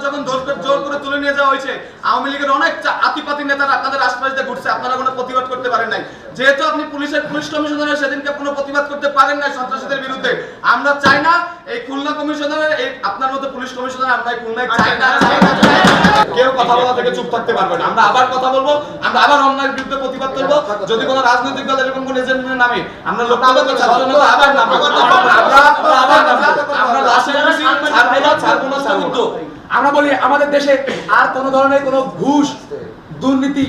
যখন জোর করে তুলে নিয়ে যাওয়া হয়েছে, আওয়ামী লীগের অনেক আতিপাতি নেতারা আপনাদের আশপাশ দিয়ে ঘুরছে, আপনারা কোনো প্রতিবাদ করতে পারেন নাই। যেহেতু আপনি পুলিশ কমিশনারের সেদিনকে কোনো প্রতিবাদ করতে পারেন নাই সন্ত্রাসীদের বিরুদ্ধে, আমরা চাই না এই খুলনা কমিশনারের এই আপনার মতো পুলিশ কমিশনার আমরা খুলনায় চাই না। কেউ কথা বলা থেকে চুপ থাকতে পারবে না। আমরা আবার কথা বলবো, আমরা আবার অন্যায়ের বিরুদ্ধে প্রতিবাদ করবো। যদি কোনো রাজনৈতিক দল এরকম কোন এজেন্টের নামে আমরা লোকতান্ত্রিক ছাত্রজনতা আবার নামবো, আমরা লাশের মিছিল ছাড়বো না। আমরা বলি আমাদের দেশে আর কোন ধরনের কোন ঘুষ, দুর্নীতি,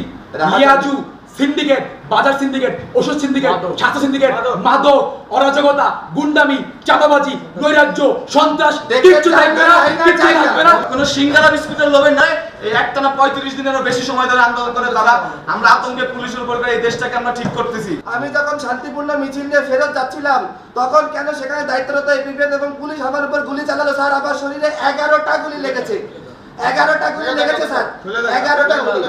লিয়াজু, সিন্ডিকেট, বাজার সিন্ডিকেট, ওষুধ সিন্ডিকেট, স্বাস্থ্য সিন্ডিকেট, মাদক, অরাজকতা, গুন্ডামি, চাঁদাবাজি, নৈরাজ্য, সন্ত্রাস কিচ্ছু থাকবে না, কিচ্ছু থাকবে না। কোনো সিঙ্গারা বিস্কুটের লোভে নয়, এই একটানা 35 দিনেরও বেশি সময় ধরে আন্দোলন করে তারা আমরা আতঙ্কে পুলিশের উপর এই দেশটাকে আমরা ঠিক করতেছি। আমি যখন শান্তিপূর্ণ মিছিল নিয়ে ফেরত যাচ্ছিলাম তখন কেন সেখানে দায়িত্বরত এপিবিএন এবং পুলিশ আমার উপর গুলি চালালো স্যার। আমার শরীরে 11টা গুলি লেগেছে, 11টা গুলি লেগেছে স্যার, 11টা গুলি,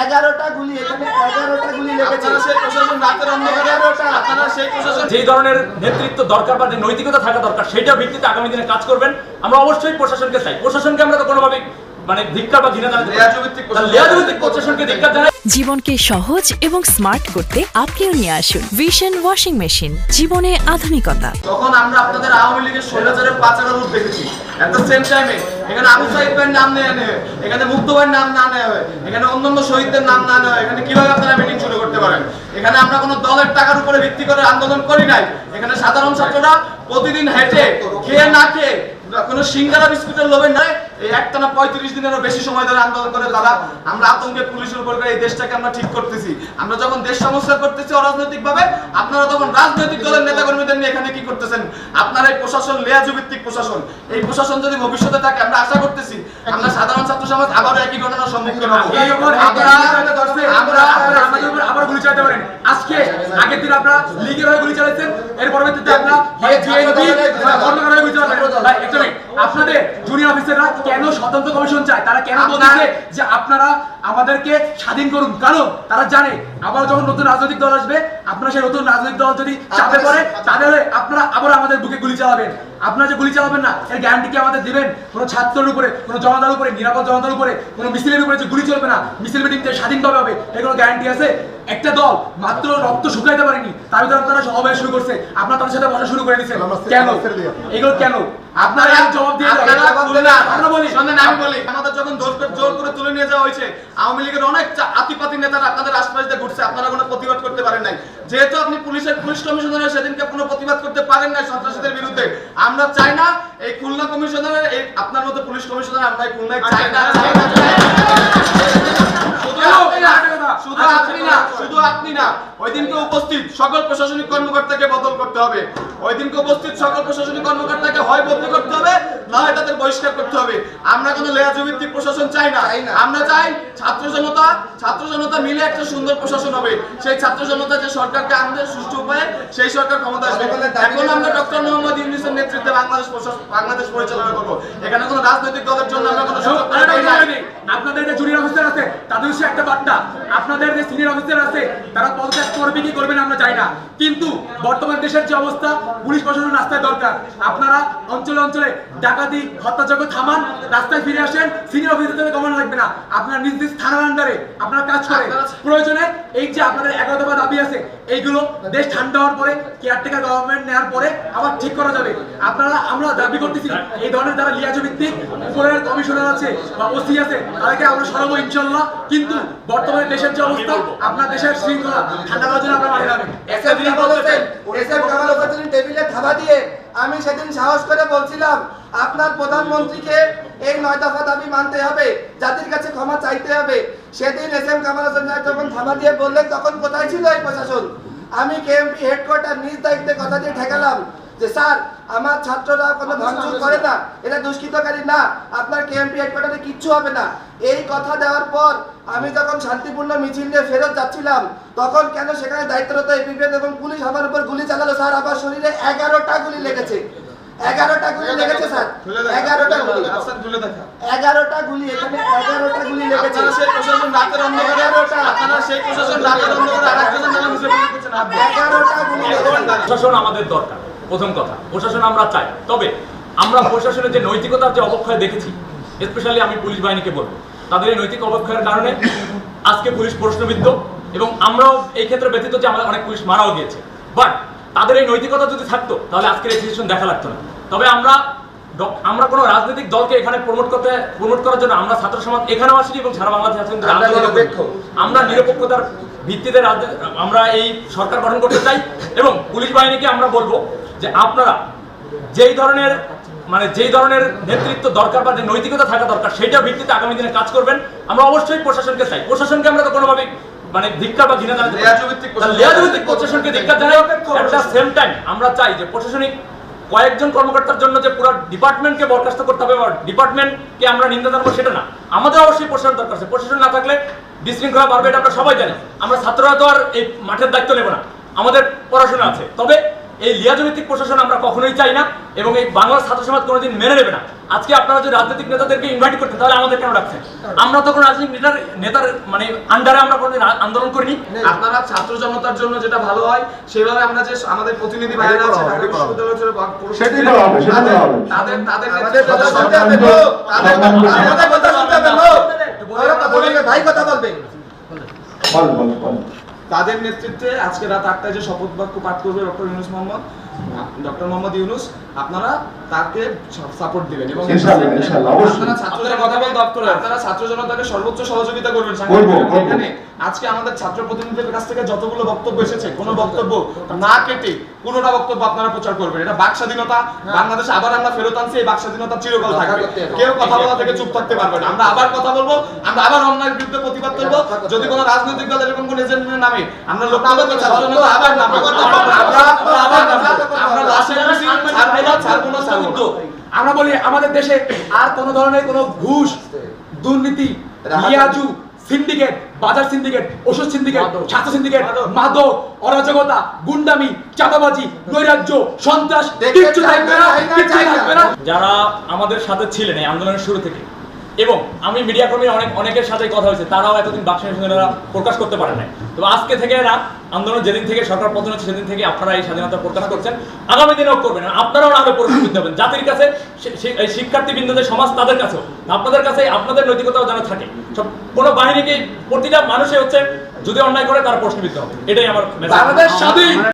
11টা গুলি, এখানে 11টা গুলি লেগেছে। যে ধরনের নেতৃত্ব দরকার বা নৈতিকতা থাকা দরকার সেটা ভিত্তিতে আগামী দিনে কাজ করবেন। আমরা অবশ্যই প্রশাসনকে চাই, প্রশাসনকে আমরা তো কোনোভাবে মানে ধিক্কার বা ঘৃণা জানাতে লিয়াজভিত্তিক প্রশাসনকে ধিক্কার জানাই। জীবনকে সহজ এবং স্মার্ট করতে আপনিও নিয়ে আসুন ভিশন ওয়াশিং মেশিন, জীবনে আধুনিকতা। তখন আমরা আপনাদের আওয়ামী লীগের স্বৈরাচারের পাচারের রূপ দেখেছি। এট দ্য সেম টাইমে এখানে আবু সাইদ ভাইয়ের নাম নেওয়া নেই, এখানে মুক্ত ভাইয়ের নাম না নেওয়া হয়, এখানে অন্যান্য শহীদদের নাম না নেওয়া হয়। এখানে কিভাবে আপনারা মিটিং শুরু করতে পারেন? এখানে আমরা কোনো দলের টাকার উপরে ভিত্তি করে আন্দোলন করি নাই। এখানে সাধারণ ছাত্ররা প্রতিদিন হেঁটে খেয়ে না খেয়ে কোনো সিঙ্গারা বিস্কুটের লোভে নয়, এই একটানা 35 দিনেরও বেশি সময় ধরে আন্দোলন করে তারা আমরা আতঙ্কে পুলিশের উপর এই দেশটাকে আমরা ঠিক করতেছি। আমরা যখন দেশ সংস্কার করতেছি অরাজনৈতিক ভাবে, আপনারা তখন রাজনৈতিক দলের নেতা কর্মীদের নিয়ে এখানে কি করতেছেন? আপনারা এই প্রশাসন লিয়াজু ভিত্তিক প্রশাসন, এই প্রশাসন যদি ভবিষ্যতে থাকে আমরা আশা করতেছি আমরা সাধারণ ছাত্র সমাজ আবারও একই ঘটনার সম্মুখীন হব। আবার গুলি চালাতে পারেন। আজকে আগের দিন আপনারা লীগের হয়ে গুলি চালাচ্ছেন, এর পরবর্তীতে আপনারা গুলি চালাবেন। আপনাদের জুনিয়র অফিসাররা কেন স্বতন্ত্র কমিশন চায়? তারা কেন বলছে যে আপনারা আমাদেরকে স্বাধীন করুন? কারণ তারা জানে আবার যখন নতুন রাজনৈতিক দল আসবে, আপনারা সেই নতুন রাজনৈতিক দল যদি চাপে পড়ে তাহলে আপনারা আবার আমাদের বুকে গুলি চালাবেন। আপনারা যে গুলি চালাবেন না এর গ্যারান্টি কি আমাদের দিবেন? কোনো ছাত্রের উপরে, কোনো জনতার উপরে, নিরাপদ জনতার উপরে, কোনো মিছিলের উপরে যে গুলি চলবে না, মিছিল মিটিং স্বাধীনভাবে হবে, এর কোনো গ্যারান্টি আছে? একটা দল মাত্র রক্ত শুকাইতে পারেনি, তার ভিতরে আপনারা সমাবেশ শুরু করছে, আপনারা তাদের সাথে বসা শুরু করে দিচ্ছেন কেন? এগুলো কেন? আপনারা জবাব দিয়ে আমি বলি আমাদের যখন জোর করে তুলে নিয়ে যাওয়া হয়েছে, আওয়ামী লীগের অনেক আতিপাতি নেতারা আপনাদের আশপাশ দিয়ে ঘুরছে, আপনারা কোনো প্রতিবাদ করতে পারেন নাই। যেহেতু আপনি পুলিশ কমিশনারের সেদিনকে কোনো প্রতিবাদ করতে পারেন নাই সন্ত্রাসীদের বিরুদ্ধে, আমরা চাই না এই খুলনা কমিশনারের এই আপনার মতো পুলিশ কমিশনার আমরা খুলনায় চাই না। শুধু আপনি না, ওই দিনকে উপস্থিত সকল প্রশাসনিক কর্মকর্তাকে বদল করতে হবে। ওই দিনকে উপস্থিত সকল প্রশাসনিক কর্মকর্তাকে হয় বদলি করতে হবে, না হয় তাদের বহিষ্কার করতে হবে। আমরা কোনো লেয়াজু ভিত্তিক প্রশাসন চাই না। আমরা চাই ছাত্র জনতা মিলে একটা সুন্দর প্রশাসন হবে। সেই ছাত্র জনতা যে সরকারকে আনবে সুষ্ঠু উপায়ে, সেই সরকার ক্ষমতা আসবে। এখন আমরা ডক্টর মোহাম্মদ ইউনূসের নেতৃত্বে বাংলাদেশ পরিচালনা করব। এখানে কোনো রাজনৈতিক দলের জন্য আমরা কোনো আপনাদের যে জুনিয়র অফিসার আছে তাদের হচ্ছে একটা বার্তা, আপনাদের যে সিনিয়র অফিসার আছে তারা পদত্যাগ করবে কি করবে না আমরা জানি না, কিন্তু বর্তমান দেশের যে অবস্থা পুলিশ প্রশাসন রাস্তায় দরকার। আপনারা অঞ্চলে অঞ্চলে ডাকাতি হত্যাযজ্ঞ থামান, রাস্তায় ফিরে আসেন, সিনিয়র অফিসারদের কমানো লাগবে না, আপনারা নিজ নিজ থানার আন্ডারে আপনারা কাজ করেন। প্রয়োজনে এই যে আপনাদের 11 দফা দাবি আছে এইগুলো দেশ ঠান্ডা হওয়ার পরে, কেয়ারটেকার গভর্নমেন্ট নেওয়ার পরে আবার ঠিক করা যাবে। আমরা দাবি করতেছি এই ধরনের যারা লিয়াজু ভিত্তিক উপরের কমিশনার আছে বা ওসি আছে তাদেরকে আমরা সরাবো ইনশাল্লাহ। কিন্তু বর্তমানে দেশের যে অবস্থা, আপনার দেশের শৃঙ্খলা ঠান্ডা করার জন্য আমরা মাঠে নামে টেবিলে থাবা দিয়ে আমি সেদিন সাহস করে বলছিলাম আপনার প্রধানমন্ত্রীকে এই 9 দফা দাবি মানতে হবে, জাতির কাছে ক্ষমা চাইতে হবে। সেদিন এসএম কামাল হোসেন সাহেব যখন থাবা দিয়ে বললেন তখন কোথায় ছিল এই প্রশাসন? আমি কেএমপি হেডকোয়ার্টার নিজ দায়িত্বে কথা দিয়ে ঠেকালাম যে স্যার আমার ছাত্ররা কোনো ভাঙচুর করে না, এটা দুষ্কৃতকারী না, আপনার কেএমপি হেডকোয়ার্টারে কিচ্ছু হবে না। এই কথা দেওয়ার পর আমি যখন শান্তিপূর্ণ মিছিল নিয়ে ফেরত যাচ্ছিলাম তখন কেন সেখানে দায়িত্বরত এপিবিএন এবং পুলিশ আমার উপর গুলি চালালো স্যার। আমার শরীরে 11টা গুলি লেগেছে, 11টা গুলি লেগেছে স্যার, 11টা গুলি, 11টা গুলি, এখানে 11টা গুলি লেগেছে। প্রশাসন আমাদের দরকার, প্রথম কথা প্রশাসন আমরা চাই, তবে আমরা প্রশাসনের যে নৈতিকতার যে অবক্ষয় দেখেছি স্পেশালি আমি পুলিশ বাহিনীকে বলবো, তাদের এই নৈতিক অবক্ষয়ের কারণে আজকে পুলিশ প্রশ্নবিদ্ধ, এবং আমরাও এই ক্ষেত্রে ব্যতীত যে আমাদের অনেক পুলিশ মারাও গিয়েছে। বাট তাদের এই নৈতিকতা যদি থাকতো তাহলে আজকের এই সিচুয়েশন দেখা লাগতো না। তবে আমরা কোনো রাজনৈতিক দলকে এখানে প্রমোট করার জন্য আমরা ছাত্র সমাজ এখানেও আসি এবং সারা বাংলাদেশে আছেন, আমরা নিরপেক্ষতার ভিত্তিতে আমরা এই সরকার গঠন করতে চাই। এবং পুলিশ বাহিনীকে আমরা বলবো যে আপনারা যেই ধরনের নেতৃত্ব দরকার বা যে নৈতিকতা থাকা দরকার সেটার ভিত্তিতে আগামী দিনে কাজ করবেন। আমরা অবশ্যই প্রশাসনকে চাই, প্রশাসনকে আমরা তো কোনোভাবেই ধিক্কার বা ঘৃণা জানাতে লেয়াজভিত্তিক প্রশাসনকে ধিক্কার জানাই। এট দ্য সেম টাইম আমরা চাই যে প্রশাসনিক কয়েকজন কর্মকর্তার জন্য যে পুরো ডিপার্টমেন্টকে বরখাস্ত করতে হবে বা ডিপার্টমেন্টকে আমরা নিন্দা জানাবো সেটা না, আমাদের অবশ্যই প্রশাসন দরকার আছে। প্রশাসন না থাকলে বিশৃঙ্খলা বাড়বে, এটা আমরা সবাই জানি। আমরা ছাত্ররা তো আর এই মাঠের দায়িত্ব নেব না, আমাদের পড়াশোনা আছে। তবে এই লিয়াজভিত্তিক প্রশাসন আমরা কখনোই চাই না এবং এই বাংলার ছাত্র সমাজ কোনোদিন মেনে নেবে না। আজকে আপনারা যদি রাজনৈতিক নেতাদেরকে ইনভাইট করতেন তাহলে আমাদের কেন রাখছেন? আমরা তো কোনো রাজনৈতিক নেতার আন্ডারে আমরা কোনো আন্দোলন করিনি। আপনারা ছাত্র জনতার জন্য যেটা ভালো হয় সেভাবে আমরা যে আমাদের প্রতিনিধি ভাইরা আছে ঢাকা বিশ্ববিদ্যালয়ের সেটাই করা হবে, সেটাই করা হবে। তাদের কথা শুনতে হবে, আমাদের কথা শুনতে হবে, ভাই কথা বলবেন। বল। তাদের নেতৃত্বে আজকে রাত 8টায় যে শপথ বাক্য পাঠ করবে ডক্টর মোহাম্মদ ইউনূস, আপনারা তাকে সাপোর্ট দিবেন এবং ইনশাআল্লাহ অবশ্যই আপনারা ছাত্র জনতাকে সর্বোচ্চ সহযোগিতা করবেন। এখানে আজকে আমাদের ছাত্র প্রতিনিধিদের কাছ থেকে যতগুলো বক্তব্য এসেছে কোনো বক্তব্য না কেটে কোনোটা বক্তব্য আপনারা প্রচার করবেন। এটা বাক স্বাধীনতা, বাংলাদেশ আবার আমরা ফেরত আনছি, এই বাক স্বাধীনতা চিরকাল থাকবে। কেউ কথা বলা থেকে চুপ থাকতে পারবে না। আমরা আবার কথা বলবো, আমরা আবার অন্যায়ের বিরুদ্ধে প্রতিবাদ করবো। যদি কোনো রাজনৈতিক দল এরকম কোন এজেন্টের নামে আমরা লক্ষ্য ছাত্র জনতা আবার নামে আমরা লাশের মিছিল ছাড়বো না। আমরা বলি আমাদের দেশে আর কোন ধরনের কোনো ঘুষ, দুর্নীতি, লিয়াজু, সিন্ডিকেট, বাজার সিন্ডিকেট, ওষুধ সিন্ডিকেট, ছাত্র সিন্ডিকেট, মাদক, অরাজকতা, গুন্ডামি, চাঁদাবাজি, নৈরাজ্য, সন্ত্রাস কিচ্ছু থাকবে না, কিচ্ছু থাকবে না। যারা আমাদের সাথে ছিলেন এই আন্দোলনের শুরু থেকে, এবং আমি মিডিয়া কর্মী অনেকের সাথে কথা হয়েছে, তারাও এতদিন বাকস্বাধীনতা প্রকাশ করতে পারেন নাই। তো আজকে থেকে এরা আন্দোলন যেদিন থেকে সরকার পতন হচ্ছে সেদিন থেকে আপনারা এই স্বাধীনতা প্রকাশ করছেন, আগামী দিনেও করবেন। আপনারাও আরো পরিস্থিতি হবেন জাতির কাছে, শিক্ষার্থী বিন্দুদের সমাজ তাদের কাছেও, আপনাদের কাছে আপনাদের নৈতিকতাও যেন থাকে। সব কোনো বাহিনীকে প্রতিটা মানুষে হচ্ছে যদি অন্যায় করে তারা প্রশ্নবিদ্ধ হবে, এটাই আমার মেসেজ। বাংলাদেশ স্বাধীন।